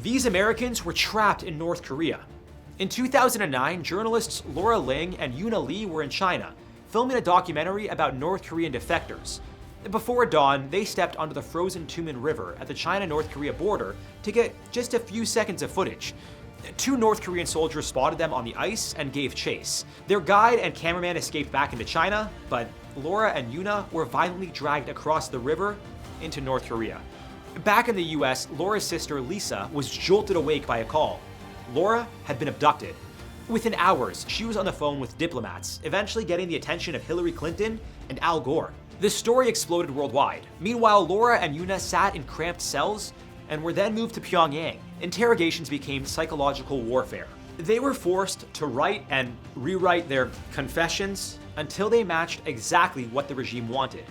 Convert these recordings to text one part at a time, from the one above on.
These Americans were trapped in North Korea. In 2009, journalists Laura Ling and Yuna Lee were in China, filming a documentary about North Korean defectors. Before dawn, they stepped onto the frozen Tumen River at the China-North Korea border to get just a few seconds of footage. Two North Korean soldiers spotted them on the ice and gave chase. Their guide and cameraman escaped back into China, but Laura and Yuna were violently dragged across the river into North Korea. Back in the US, Laura's sister Lisa was jolted awake by a call. Laura had been abducted. Within hours, she was on the phone with diplomats, eventually getting the attention of Hillary Clinton and Al Gore. The story exploded worldwide. Meanwhile, Laura and Yuna sat in cramped cells and were then moved to Pyongyang. Interrogations became psychological warfare. They were forced to write and rewrite their confessions until they matched exactly what the regime wanted.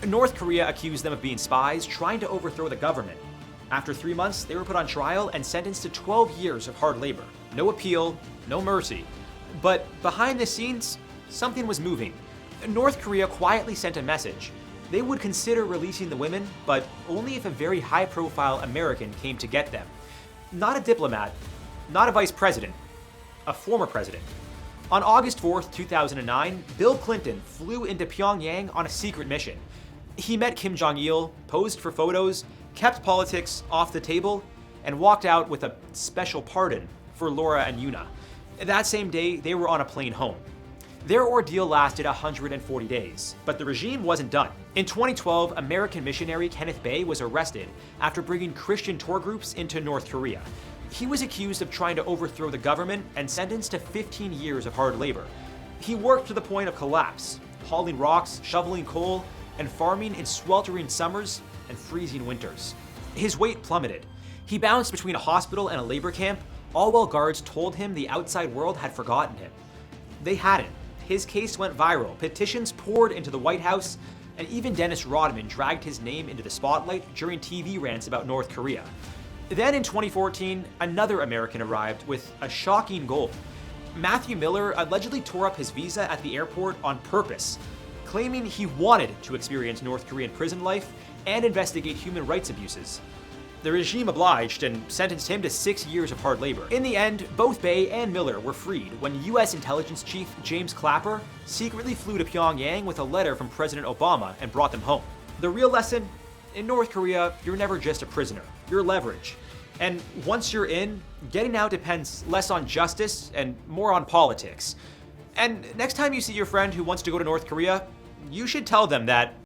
North Korea accused them of being spies trying to overthrow the government. After 3 months, they were put on trial and sentenced to 12 years of hard labor. No appeal, no mercy. But behind the scenes, something was moving. North Korea quietly sent a message. They would consider releasing the women, but only if a very high-profile American came to get them. Not a diplomat, not a vice president, a former president. On August 4th, 2009, Bill Clinton flew into Pyongyang on a secret mission. He met Kim Jong-il, posed for photos, kept politics off the table, and walked out with a special pardon for Laura and Yuna. That same day, they were on a plane home. Their ordeal lasted 140 days, but the regime wasn't done. In 2012, American missionary Kenneth Bae was arrested after bringing Christian tour groups into North Korea. He was accused of trying to overthrow the government and sentenced to 15 years of hard labor. He worked to the point of collapse, hauling rocks, shoveling coal, and farming in sweltering summers and freezing winters. His weight plummeted. He bounced between a hospital and a labor camp, all while guards told him the outside world had forgotten him. They hadn't. His case went viral, petitions poured into the White House, and even Dennis Rodman dragged his name into the spotlight during TV rants about North Korea. Then in 2014, another American arrived with a shocking goal. Matthew Miller allegedly tore up his visa at the airport on purpose, claiming he wanted to experience North Korean prison life and investigate human rights abuses. The regime obliged and sentenced him to 6 years of hard labor. In the end, both Bae and Miller were freed when US intelligence chief James Clapper secretly flew to Pyongyang with a letter from President Obama and brought them home. The real lesson? In North Korea, you're never just a prisoner. You're leverage. And once you're in, getting out depends less on justice and more on politics. And next time you see your friend who wants to go to North Korea, you should tell them that